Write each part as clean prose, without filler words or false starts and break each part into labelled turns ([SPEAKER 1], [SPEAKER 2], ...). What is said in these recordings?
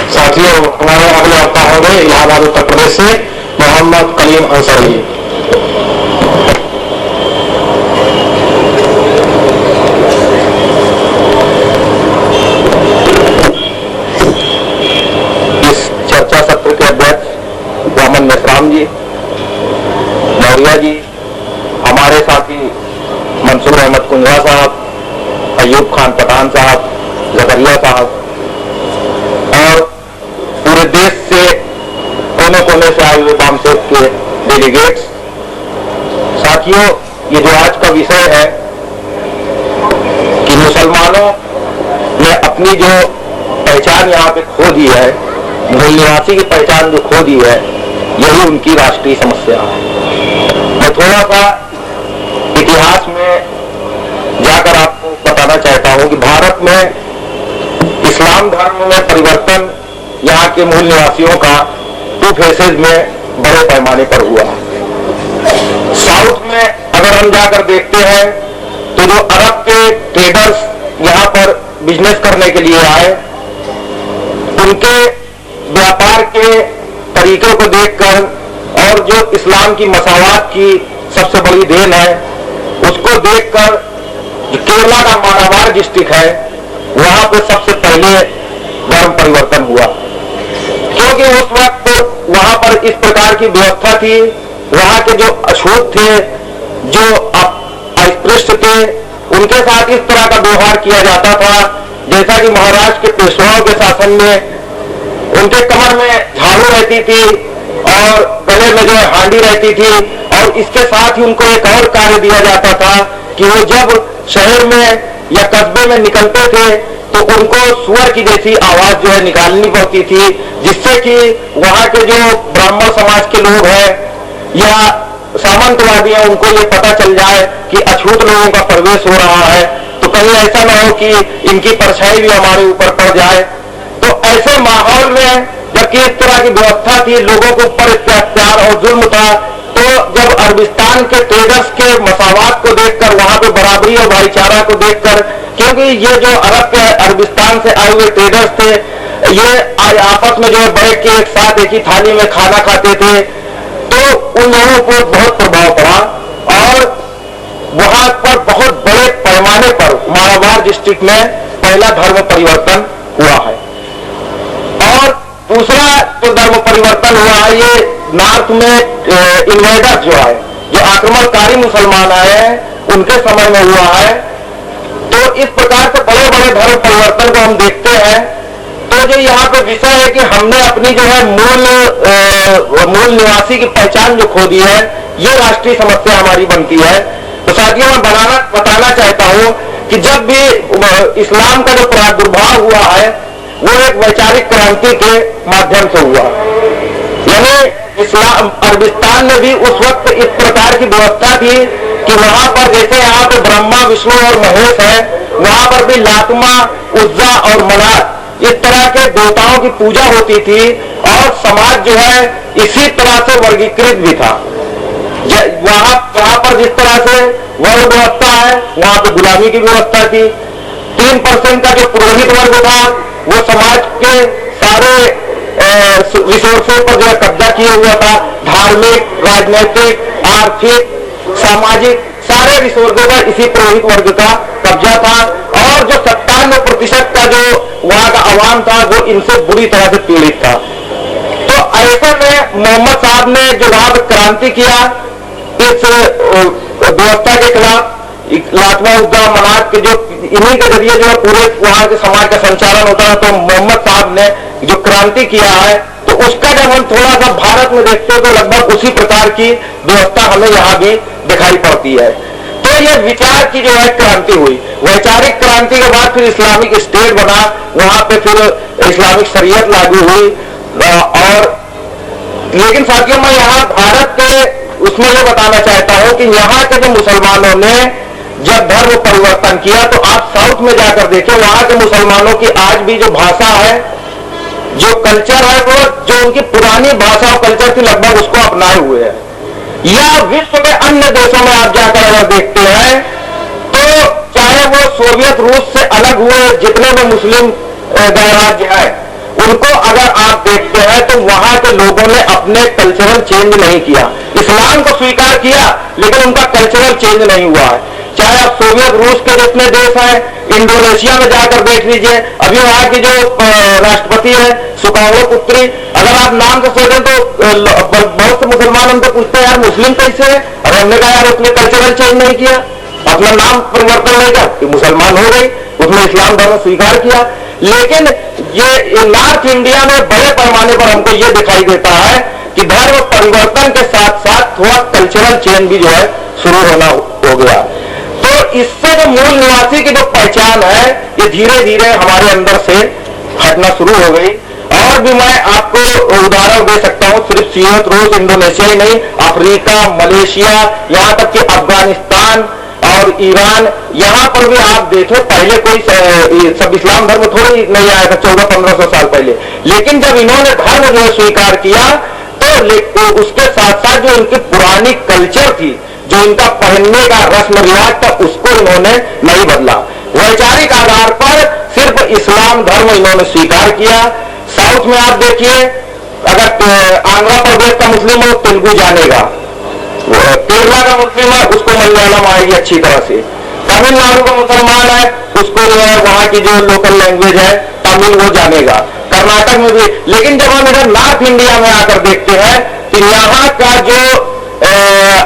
[SPEAKER 1] साथियों, हमारे अगले वक्ता होंगे इलाहाबाद उत्तर प्रदेश से मोहम्मद कलीम अंसारी। इस चर्चा सत्र के अध्यक्ष वामन मेश्राम जी, मौर्या जी, हमारे साथी मंसूर अहमद कुंजरा साहब, अयूब खान पठान साहब, जकरिया साहब और पूरे देश से कोने कोने से आए हुए वामसेक के डेलीगेट्स। साथियों, ये जो आज का विषय है कि मुसलमानों ने अपनी जो पहचान यहाँ पे खो दी है, मूल निवासी की पहचान जो खो दी है, यही उनकी राष्ट्रीय समस्या है। मैं थोड़ा सा इतिहास में जाकर आपको बताना चाहता हूँ कि भारत में इस्लाम धर्म में परिवर्तन यहाँ के मूल निवासियों का 2 फेसेज में बड़े पैमाने पर हुआ। साउथ में अगर हम जाकर देखते हैं तो जो अरब के ट्रेडर्स यहाँ पर बिजनेस करने के लिए आए, उनके व्यापार के तरीकों को देखकर और जो इस्लाम की मसावात की सबसे बड़ी देन है उसको देखकर जो केरला का मालाबार डिस्ट्रिक्ट है वहां पर सबसे पहले धर्म परिवर्तन हुआ, क्योंकि उस वक्त वहां पर इस प्रकार की व्यवस्था थी। वहां के जो अछूत थे, जो अस्पृश्य थे, उनके साथ इस तरह का व्यवहार किया जाता था जैसा कि महाराष्ट्र के पेशवाओं के शासन में उनके कमर में झाड़ू रहती थी और गले में जो हांडी रहती थी, और इसके साथ ही उनको एक और कार्य दिया जाता था कि वो जब शहर में या कस्बे में निकलते थे तो उनको सुअर की जैसी आवाज जो है निकालनी पड़ती थी, जिससे कि वहां के जो ब्राह्मण समाज के लोग हैं या सामंतवादी हैं उनको ये पता चल जाए कि अछूत लोगों का प्रवेश हो रहा है, तो कहीं ऐसा ना हो कि इनकी परछाई भी हमारे ऊपर पड़ जाए। तो ऐसे माहौल में जबकि इस तरह की व्यवस्था थी, लोगों के ऊपर अत्याचार और जुल्म था, तो जब अरबिस्तान के ट्रेडर्स के मसावात को देखकर, वहां पे बराबरी और भाईचारा को देखकर, क्योंकि ये जो अरब के अरबिस्तान से आए हुए ट्रेडर्स थे, ये आपस में जो है बैठ के एक साथ एक ही थाली में खाना खाते थे, तो उन लोगों को बहुत प्रभाव पड़ा और वहां पर बहुत बड़े पैमाने पर मालाबार डिस्ट्रिक्ट में पहला धर्म परिवर्तन हुआ है। और दूसरा जो धर्म परिवर्तन हुआ है, ये नॉर्थ में इन्वेडर जो है, जो आक्रमणकारी मुसलमान आए हैं, उनके समय में हुआ है। तो इस प्रकार से बड़े बड़े धर्म परिवर्तन को हम देखते हैं। तो जो यहाँ पे विषय है कि हमने अपनी जो है मूल निवासी की पहचान जो खो दी है, ये राष्ट्रीय समस्या हमारी बनती है। तो साथियों, मैं बताना चाहता हूँ कि जब भी इस्लाम का जो प्रादुर्भाव हुआ है वो एक वैचारिक क्रांति के माध्यम से हुआ, यानी इस्लाम अरबिस्तान में भी उस वक्त इस प्रकार की व्यवस्था थी कि वहां पर जैसे यहाँ पे ब्रह्मा, विष्णु और महेश है, वहां पर भी लातमा, उज्जा और मनात इस तरह के देवताओं की पूजा होती थी और समाज जो है इसी तरह से वर्गीकृत भी था। वहां पर जिस तरह से वर्ण व्यवस्था है, वहां पर गुलामी की व्यवस्था थी। 3% का जो पुरोहित वर्ग था वो समाज के सारे रिसोर्सेज पर जो है कब्जा किया हुआ था। धार्मिक, राजनीतिक, आर्थिक, सामाजिक सारे रिसोर्सेज पर इसी पुरोहित वर्ग का कब्जा था और जो 97% का जो वहां का आवाम था वो इनसे बुरी तरह से पीड़ित था। तो ऐसे में मोहम्मद साहब ने जो वहां पर क्रांति किया इस व्यवस्था के खिलाफ, लातमा, उज्जा, मनात के जो इन्हीं के जरिए जो है पूरे वहां के समाज का संचालन होता है। तो मोहम्मद साहब ने जो क्रांति किया है, तो उसका जब हम थोड़ा सा भारत में देखते हैं तो लगभग उसी प्रकार की व्यवस्था हमें यहाँ भी दिखाई पड़ती है। तो ये विचार की जो है क्रांति हुई, वैचारिक क्रांति के बाद फिर इस्लामिक स्टेट बना, वहां पे फिर इस्लामिक शरीयत लागू हुई। और लेकिन साथियों, मैं यहाँ भारत के उसमें ये बताना चाहता हूं कि यहाँ के जो मुसलमानों ने जब धर्म परिवर्तन किया, तो आप साउथ में जाकर देखें, वहां के मुसलमानों की आज भी जो भाषा है, जो कल्चर है, वो जो उनकी पुरानी भाषा और कल्चर थी लगभग उसको अपनाए हुए है। या विश्व में अन्य देशों में आप जाकर अगर देखते हैं तो चाहे वो सोवियत रूस से अलग हुए जितने भी मुस्लिम गणराज्य है, उनको अगर आप देखते हैं तो वहां के लोगों ने अपने कल्चरल चेंज नहीं किया, इस्लाम को स्वीकार किया लेकिन उनका कल्चरल चेंज नहीं हुआ है। चाहे आप सोवियत रूस के जितने देश हैं, इंडोनेशिया में जाकर देख लीजिए, अभी वहां की जो राष्ट्रपति है सुकार्नो पुत्री, अगर आप नाम से सोचें तो बहुत से मुसलमान हमसे पूछते हैं यार मुस्लिम कैसे है, और हमने कहा यार उसने कल्चरल चेंज नहीं किया, अपना नाम परिवर्तन नहीं किया, कि मुसलमान हो गई, उसने इस्लाम धर्म स्वीकार किया। लेकिन ये नॉर्थ इंडिया में बड़े पैमाने पर हमको ये दिखाई देता है कि धर्म परिवर्तन के साथ साथ थोड़ा कल्चरल चेंज भी जो है शुरू होना हो गया। तो इससे जो मूल निवासी की जो पहचान है ये धीरे धीरे हमारे अंदर से हटना शुरू हो गई। और भी मैं आपको उदाहरण दे सकता हूं, सिर्फ सोवियत रूस इंडोनेशिया ही नहीं, अफ्रीका, मलेशिया, यहां तक कि अफगानिस्तान और ईरान, यहां पर भी आप देखो पहले कोई सब इस्लाम धर्म थोड़ी नहीं आया था 1400-1500 साल पहले, लेकिन जब इन्होंने धर्म जो स्वीकार किया तो उसके साथ साथ जो इनकी पुरानी कल्चर थी, जो इनका पहनने का रस्म रिवाज था, उसको इन्होंने नहीं बदला। वैचारिक आधार पर सिर्फ इस्लाम धर्म इन्होंने स्वीकार किया। साउथ में आप देखिए, अगर आंध्र प्रदेश का मुस्लिम हो तेलुगु जानेगा, केरला का मुस्लिम है उसको मलयालम आएगी अच्छी तरह से, तमिलनाडु का मुसलमान है उसको जो है वहां की जो लोकल लैंग्वेज है तमिल वो जानेगा, कर्नाटक में भी। लेकिन जब हम इधर नॉर्थ इंडिया में आकर देखते हैं तो यहाँ का जो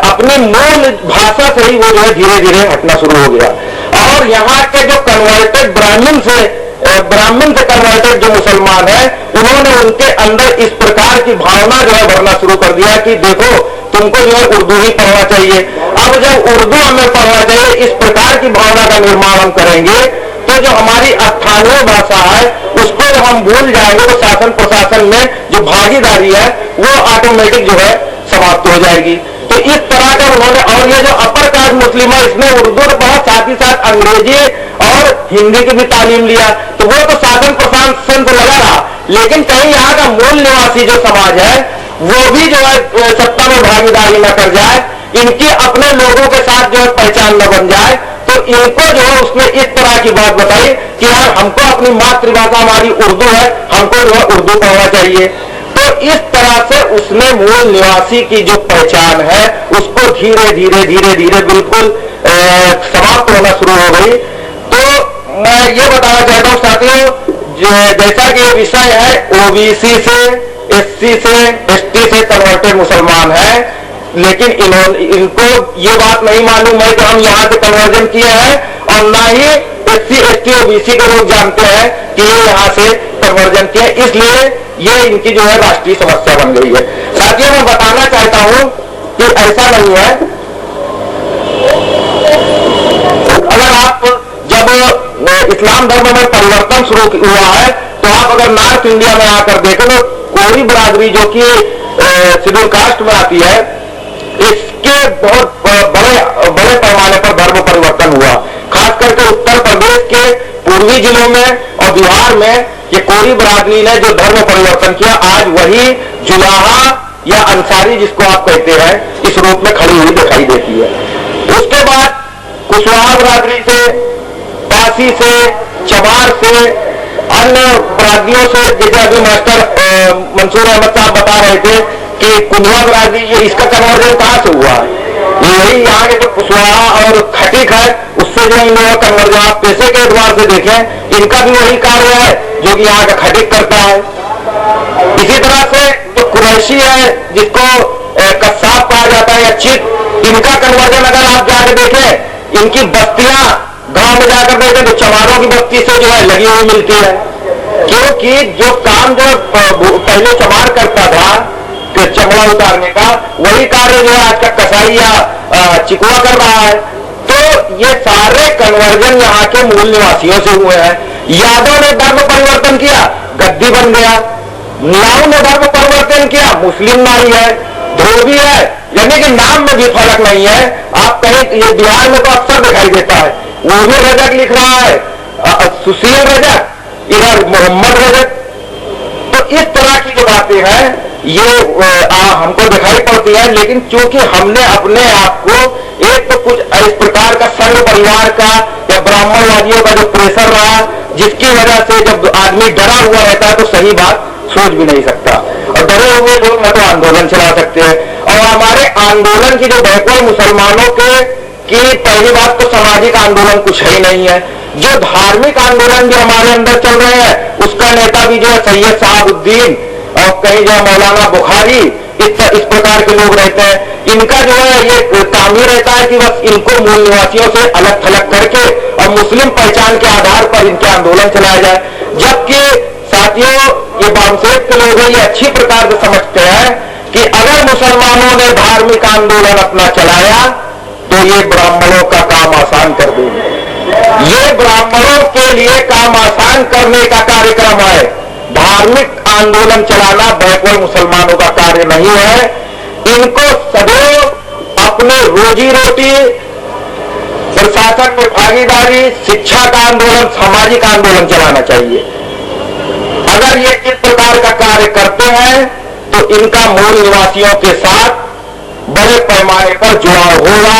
[SPEAKER 1] अपनी मूल भाषा से ही वो जो है धीरे धीरे हटना शुरू हो गया। और यहाँ के जो कन्वर्टेड ब्राह्मण से कन्वर्टेड जो मुसलमान है, उन्होंने उनके अंदर इस प्रकार की भावना जो है भरना शुरू कर दिया कि देखो तुमको जो है उर्दू ही पढ़ना चाहिए। अब जब उर्दू हमें पढ़ना चाहिए, इस प्रकार की भावना का निर्माण हम करेंगे तो जो हमारी स्थानीय भाषा है उसको जब हम भूल जाएंगे तो शासन प्रशासन में जो भागीदारी है वो ऑटोमेटिक जो है समाप्त हो जाएगी। तो इस तरह का उन्होंने, और ये जो अपर कास्ट मुस्लिम है इसने उर्दू तो बहुत साथ ही साथ अंग्रेजी और हिंदी की भी तालीम लिया, तो वो तो शासन प्रशासन से लगा रहा, लेकिन कहीं यहाँ का मूल निवासी जो समाज है वो भी जो है सत्ता में भागीदारी न कर जाए, इनकी अपने लोगों के साथ जो है पहचान न बन जाए। तो इनको जो है उसने इस तरह की बात बताई कि यार हमको अपनी मातृभाषा हमारी उर्दू है, हमको जो है उर्दू पढ़ना चाहिए। तो इस तरह से उसने मूल निवासी की जो पहचान है उसको धीरे धीरे धीरे धीरे बिल्कुल समाप्त होना शुरू हो गई। तो मैं ये बताना चाहता हूँ साथियों, जैसा कि ये विषय है ओबीसी से, एससी से, एसटी से कन्वर्टेड मुसलमान है, लेकिन इनको ये बात नहीं मालूम है कि हम यहाँ से कन्वर्जन किए हैं, और ना ही एससी, एसटी, ओबीसी के लोग जानते हैं कि ये यहाँ से कन्वर्जन किए, इसलिए ये इनकी जो है राष्ट्रीय समस्या बन गई है। साथियों मैं बताना चाहता हूं कि ऐसा नहीं है। अगर आप जब इस्लाम धर्म में परिवर्तन शुरू हुआ है तो आप अगर नॉर्थ इंडिया में आकर देखें तो कोरी बरादरी जो कि शेड्यूल कास्ट में आती है, इसके बहुत बड़े पैमाने पर धर्म परिवर्तन हुआ। खास करके उत्तर प्रदेश के पूर्वी जिलों में और बिहार में ये कोरी बरादरी ने जो धर्म परिवर्तन किया, आज वही जुलाहा या अंसारी जिसको आप कहते हैं इस रूप में खड़ी हुई दिखाई देती है। उसके बाद कुशवाहा बरादरी से, पासी से, चमार से, अन्य बरादरियों से, जैसे अभी मास्टर मंसूर अहमद साहब बता रहे थे कि कुंदवा बरादरी, ये इसका कन्वर्जन कहां से हुआ है? यही यहाँ के जो कुशवाहा और खटीक है उससे जो इन लोगों का कन्वर्जन आप पैसे के एतबार से देखें, इनका भी वही कार्य है जो कि यहाँ का खटीक करता है। इसी तरह से जो कुरैशी है जिसको कस्साब कहा जाता है या चिक, इनका कन्वर्जन अगर आप जाकर देखें, इनकी बस्तियां गांव में जाकर देखें तो चमारों की बस्ती से जो है लगी हुई मिलती है, क्योंकि जो काम जो पहले चमार करता था चमड़ा उतारने का, वही कार्य जो है आज का कसाई या चिकुआ कर रहा है। तो ये सारे कन्वर्जन यहाँ के मूल निवासियों से हुए हैं। यादव ने धर्म परिवर्तन किया, गद्दी बन गया। नाऊ ने धर्म परिवर्तन किया, मुस्लिम नाई है, धोबी है, यानी कि नाम में भी फर्क नहीं है। आप कहीं ये बिहार में तो अक्सर दिखाई देता है, वो भी रजक लिख रहा है, सुशील रजक, इधर मोहम्मद रजक। तो इस तरह की जो बातें हैं ये हमको दिखाई पड़ती है, लेकिन चूंकि हमने अपने आप को एक तो कुछ इस प्रकार का संघ परिवार का या ब्राह्मणवादियों का जो प्रेशर रहा, जिसकी वजह से जब आदमी डरा हुआ रहता है तो सही बात सोच भी नहीं सकता, और डरे हुए लोग न तो आंदोलन चला सकते हैं। और हमारे आंदोलन की जो बैकवर्ड मुसलमानों के की पहली बात तो सामाजिक आंदोलन कुछ है ही नहीं है। जो धार्मिक आंदोलन भी हमारे अंदर चल रहे हैं उसका नेता भी जो है सैयद साहबुद्दीन और कहीं जो मौलाना बुखारी इस प्रकार के लोग रहते हैं। इनका जो है ये काम ही रहता है कि बस इनको मूल निवासियों से अलग थलग करके और मुस्लिम पहचान के आधार पर इनके आंदोलन चलाया जाए। जबकि साथियों ये वामसेब के लोग ये अच्छी प्रकार से समझते हैं कि अगर मुसलमानों ने धार्मिक आंदोलन अपना चलाया तो ये ब्राह्मणों का काम आसान कर देंगे। ये ब्राह्मणों के लिए काम आसान करने का कार्यक्रम है। धार्मिक आंदोलन चलाना बैकवर्ड मुसलमानों का कार्य नहीं है। इनको सदैव अपने रोजी रोटी, प्रशासन में भागीदारी, शिक्षा का आंदोलन, सामाजिक आंदोलन चलाना चाहिए। अगर ये इस प्रकार का कार्य करते हैं तो इनका मूल निवासियों के साथ बड़े पैमाने पर जुड़ाव होगा,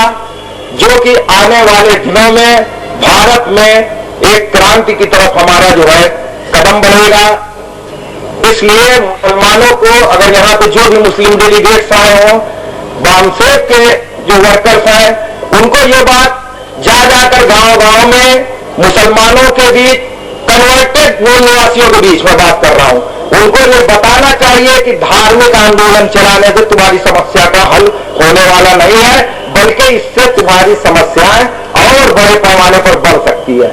[SPEAKER 1] जो कि आने वाले दिनों में भारत में एक क्रांति की तरफ हमारा जो है कदम बढ़ेगा। इसलिए मुसलमानों को, अगर यहाँ पे जो भी मुस्लिम डेलीगेट्स आए हों, वामसेब के जो वर्कर्स हैं, उनको ये बात जा जाकर गांव-गांव में मुसलमानों के बीच, कन्वर्टेड मूल निवासियों के बीच में बात कर रहा हूं, उनको ये बताना चाहिए कि धार्मिक आंदोलन चलाने से तुम्हारी समस्या का हल होने वाला नहीं है, बल्कि इससे तुम्हारी समस्याएं और बड़े पैमाने पर बढ़ सकती है।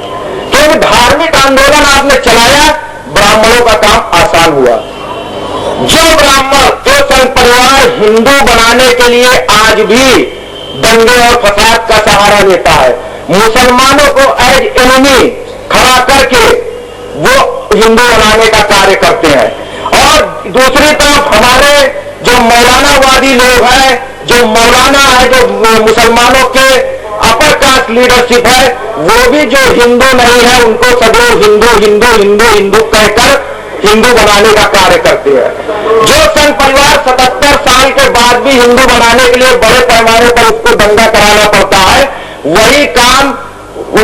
[SPEAKER 1] क्योंकि धार्मिक आंदोलन आपने चलाया, ब्राह्मणों का काम आसान हुआ। जो ब्राह्मण, जो संघ परिवार हिंदू बनाने के लिए आज भी दंगे और फसाद का सहारा लेता है, मुसलमानों को एज एनिमी खड़ा करके वो हिंदू बनाने का कार्य करते हैं। और दूसरी तरफ हमारे जो मौलानावादी लोग हैं, जो मौलाना है, जो मुसलमानों के अपर कास्ट लीडरशिप है, वो भी जो हिंदू नहीं है उनको सदैव हिंदू हिंदू हिंदू हिंदू कहकर हिंदू बनाने का कार्य करते हैं। जो संघ परिवार 77 साल के बाद भी हिंदू बनाने के लिए बड़े पैमाने पर उसको दंगा कराना पड़ता है, वही काम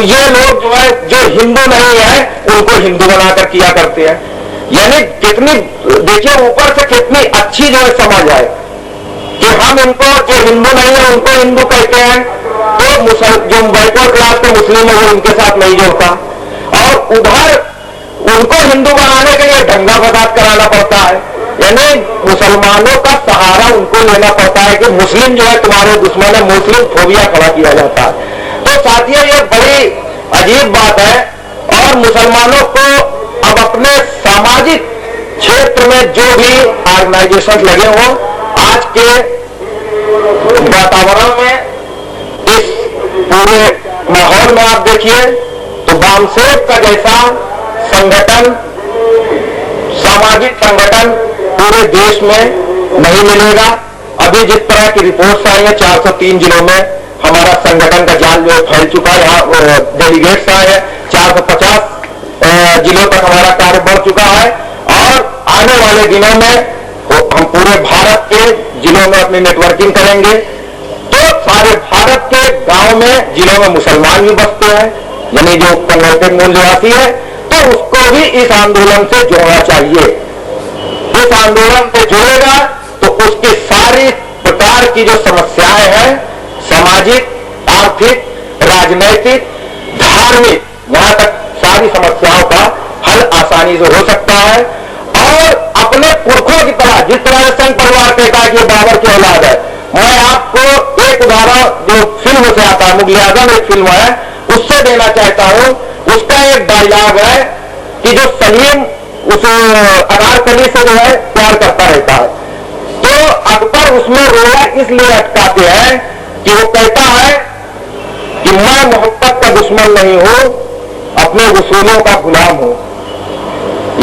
[SPEAKER 1] ये लोग जो है, जो हिंदू नहीं है, उनको हिंदू बनाकर किया करते हैं। यानी कितनी, देखिए ऊपर से कितनी अच्छी जो है समझ आए कि हम इनको, जो हिंदू नहीं है उनको हिंदू कहते हैं, तो जो बैकवर्ड क्लास के मुस्लिम है वो उनके साथ नहीं जोड़ता, और उधर उनको हिंदू बनाने के लिए दंगा फसाद कराना पड़ता है। यानी मुसलमानों का सहारा उनको लेना पड़ता है कि मुस्लिम जो है तुम्हारे दुश्मन है, मुस्लिम फोबिया खड़ा किया जाता है। तो साथियों ये बड़ी अजीब बात है। और मुसलमानों को अब अपने सामाजिक क्षेत्र में जो भी ऑर्गेनाइजेशन लगे हों, आज के वातावरण में, इस पूरे माहौल में आप देखिए तो वामसेब का जैसा संगठन, सामाजिक संगठन पूरे देश में नहीं मिलेगा। अभी जिस तरह की रिपोर्ट्स आई है, 403 जिलों में हमारा संगठन का जाल जो फैल चुका है, यहाँ डेलीगेट्स आए हैं, 450 जिलों तक हमारा कार्य बढ़ चुका है। और आने वाले दिनों में हम पूरे भारत के जिलों में अपनी नेटवर्किंग करेंगे, तो सारे भारत के गांव में, जिलों में मुसलमान भी बसते हैं, यानी जो कन्वर्टेड मूल निवासी है, तो उसको भी इस आंदोलन से जोड़ना चाहिए। इस आंदोलन से जुड़ेगा तो उसकी सारी प्रकार की जो समस्याएं हैं, सामाजिक, आर्थिक, राजनैतिक, धार्मिक, वहां तक सारी समस्याओं का हल आसानी से हो सकता है। और अपने पुरखों की तरह, जिस तरह संघ परिवार कहता है कि ये बाबर की औलाद है, मैं आपको एक उदाहरण जो फिल्म से आता है, मुगल आजम एक फिल्म है, उससे देना चाहता हूं। उसका एक डायलॉग है कि जो सलीम उस अनारकली से जो है प्यार करता रहता है, तो अकबर उसमें रोया इसलिए अटकाते हैं कि वो कहता है कि मैं मोहब्बत का दुश्मन नहीं हूं, अपने उसूलों का गुलाम हूं।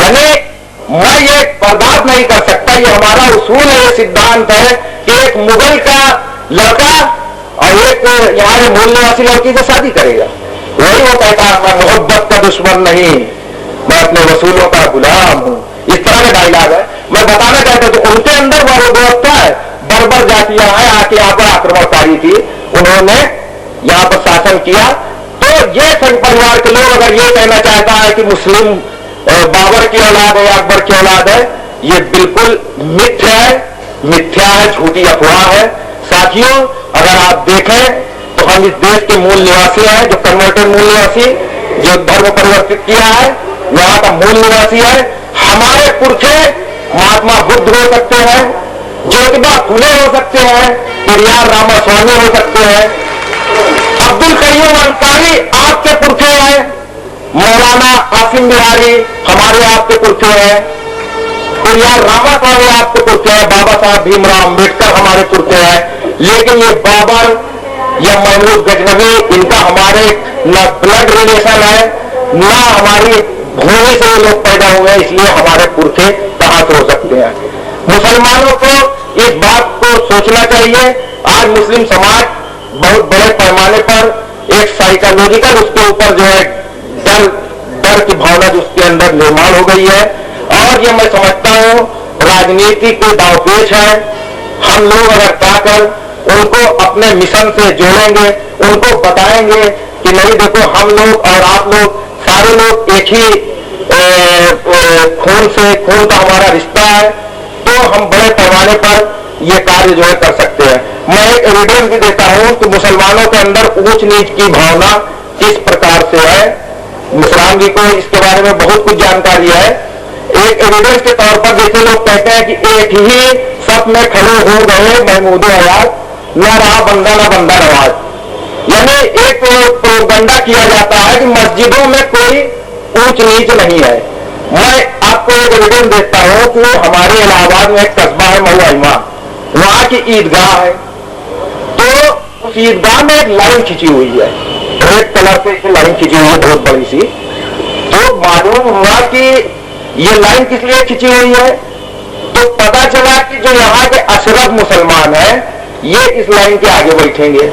[SPEAKER 1] यानी मैं ये बर्दाश्त नहीं कर सकता, ये हमारा उसूल है, ये सिद्धांत है कि एक मुगल का लड़का और एक यहाँ के मूल निवासी लड़की से शादी करेगा। वही वो कहता है मैं मोहब्बत का दुश्मन नहीं, मैं अपने वसूलों का गुलाम हूं। इस तरह का डायलॉग है। मैं बताना चाहता हूं तो उनके अंदर वो व्यवस्था है, बर्बर जातियां हैं, आके यहाँ पर आक्रमणकारी थी, उन्होंने यहाँ पर शासन किया। तो ये संघ परिवार के लोग अगर ये कहना चाहता है कि मुस्लिम बाबर की औलाद है या अकबर की औलाद है, ये बिल्कुल मिथ्या है, झूठी अफवाह है। साथियों, अगर आप देखें तो हम इस देश के मूल निवासी हैं, जो कन्वर्टेड मूल निवासी, जो धर्म परिवर्तित किया है, यहाँ का मूल निवासी है। हमारे पुरखे महात्मा बुद्ध हो सकते हैं, ज्योतिबा फुले हो सकते हैं, पेरियार रामास्वामी हो सकते हैं, अब्दुल कयूम अंसारी आपके पुरखे हैं, मौलाना आसिम बिहारी हमारे आपके पुरखे हैं, पेरियार रामास्वामी आपके पुरखे हैं, बाबा साहब भीमराव अंबेडकर हमारे पुरखे हैं। लेकिन ये बाबर या महमूद गजनवी, इनका हमारे न ब्लड रिलेशन है, न हमारी भूमि से ये लोग पैदा हुए, इसलिए हमारे पुरखे कहां से हो सकते हैं। मुसलमानों को इस बात को सोचना चाहिए। आज मुस्लिम समाज बहुत बड़े पैमाने पर एक साइकोलॉजिकल उसके ऊपर जो है डर की भावना जो उसके अंदर निर्माण हो गई है, और ये मैं समझता हूं राजनीति के दांवपेच है। हम लोग अगर जाकर उनको अपने मिशन से जोड़ेंगे, उनको बताएंगे कि नहीं देखो, हम लोग और आप लोग सारे लोग एक ही खून का हमारा रिश्ता है, तो हम बड़े पैमाने पर ये कार्य जो है कर सकते हैं। मैं एक एविडेंस भी देता हूं कि मुसलमानों के अंदर ऊंच नीच की भावना किस प्रकार से है। मुसलमान जी को इसके बारे में बहुत कुछ जानकारी है। एक एविडेंस के तौर पर जैसे लोग कहते हैं कि एक ही सफ में खड़े हो गए महमूद आवाज, न रहा बंदा न बंदा नवाज। यानी एक प्रोपगंडा किया जाता है कि मस्जिदों में कोई ऊंच नीच नहीं है। मैं आपको एक एविडेंस देता हूं कि हमारे इलाहाबाद में एक कस्बा है महुआइमा, वहां की ईदगाह है, तो उस ईदगाह में एक लाइन खिंची हुई है, रेड कलर से लाइन खिंची हुई है बहुत बड़ी सी। तो मालूम हुआ कि ये लाइन किस लिए खिंची हुई है, तो पता चला कि जो यहाँ के अशरफ मुसलमान हैं ये इस लाइन के आगे बैठेंगे।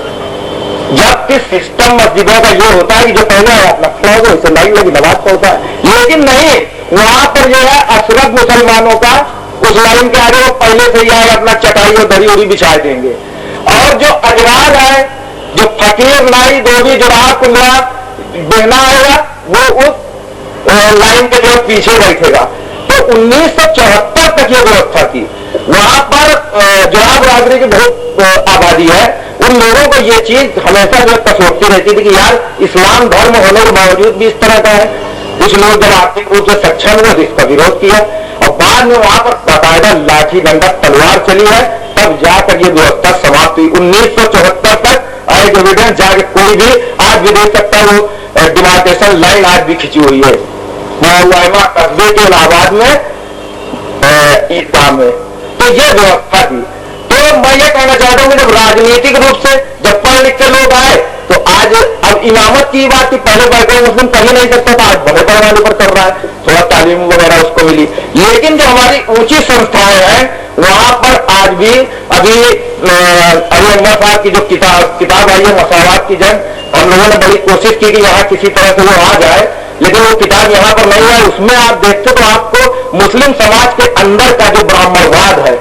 [SPEAKER 1] जबकि सिस्टम मस्जिदों का ये होता है कि जो पहले लगता है उसे लाइन लगी नमाज पढ़ता है, लेकिन नहीं, वहां पर जो है अशरफ मुसलमानों का उस लाइन के आगे वो पहले से ही आए अपना चटाई और दरी उरी बिछा देंगे, और जो अजरार है, जो फकीर नाई धोबी जुराह कुंडला बहना आएगा, वो उस लाइन के जो पीछे बैठेगा। तो 1974 तक ये व्यवस्था थी। वहां पर जुराह बरादरी की बहुत आबादी है, उन लोगों को ये चीज हमेशा जो कसोटती रहती थी कि यार इस्लाम धर्म होने के बावजूद भी इस तरह का है। कुछ लोग जब आर्थिक रूप से सक्षम हुए इसका विरोध किया, और बाद में वहां पर बाकायदा लाठी डंडा तलवार चली है, तब जाकर ये व्यवस्था समाप्त हुई। 1974 तक आज एविडेंस जाके कोई भी आज भी देख सकता है, वो डिमार्केशन लाइन आज भी खिंची हुई है महुआइमा कस्बे के इलाहाबाद में ईदगाह में। तो ये व्यवस्था थी। तो मैं ये कहना चाहता हूं कि जब राजनीतिक रूप से जब पढ़ लिख के लोग आए, तो आज अब इमामत की बात थी, पहले बैठे मुस्लिम कर ही नहीं सकता था, आज बड़े पैमाने पर कर रहा है, थोड़ा तालीम वगैरह उसको मिली। लेकिन जो हमारी ऊंची संस्थाएं हैं वहां पर आज भी अभी अली अकबर साहब की जो किताब आई है मसावात की जंग, हम लोगों ने बड़ी कोशिश की कि यहाँ किसी तरह से वो आ जाए, लेकिन वो किताब यहाँ पर नहीं है। उसमें आप देखते तो आपको मुस्लिम समाज के अंदर का जो ब्राह्मणवाद है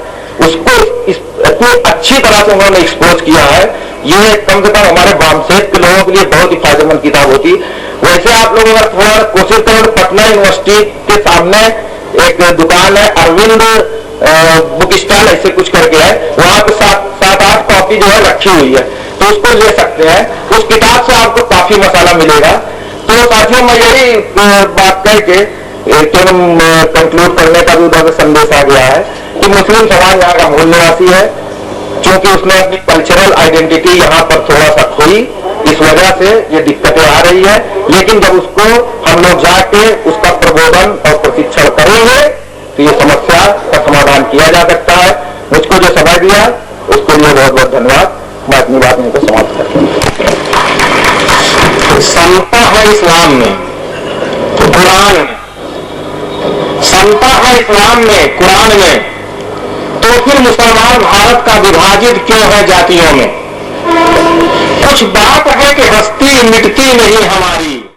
[SPEAKER 1] उसको इतनी अच्छी तरह से उन्होंने एक्सपोज किया है। ये कम से कम हमारे वामसेक के लोगों के लिए बहुत ही फायदेमंद किताब होती। वैसे आप लोग अगर थोड़ा कोशिश करें तो पटना यूनिवर्सिटी के सामने एक दुकान है अरविंद बुक स्टॉल ऐसे कुछ करके है, वहां पे 7-8 कॉपी जो है रखी हुई है, तो उसको ले सकते हैं। उस किताब से आपको काफी मसाला मिलेगा। तो साथियों, मैं यही बात कह के कंक्लूड करने का भी उधर संदेश आ गया है कि मुस्लिम समाज यहाँ का मूल निवासी है, क्योंकि उसने अपनी कल्चरल आइडेंटिटी यहाँ पर थोड़ा सा खोई, इस वजह से ये दिक्कतें आ रही है। लेकिन जब उसको हम लोग जाके उसका प्रबोधन और प्रशिक्षण करेंगे तो ये समस्या का समाधान किया जा सकता है। मुझको जो समय दिया उसके लिए बहुत बहुत धन्यवाद। मैं अपनी बात में को समाप्त करता हूँ। समता है इस्लाम में, कुरान में, समता है इस्लाम में, कुरान में, तो फिर मुसलमान भारत का विभाजित क्यों है जातियों में? कुछ बात है कि हस्ती मिटती नहीं हमारी,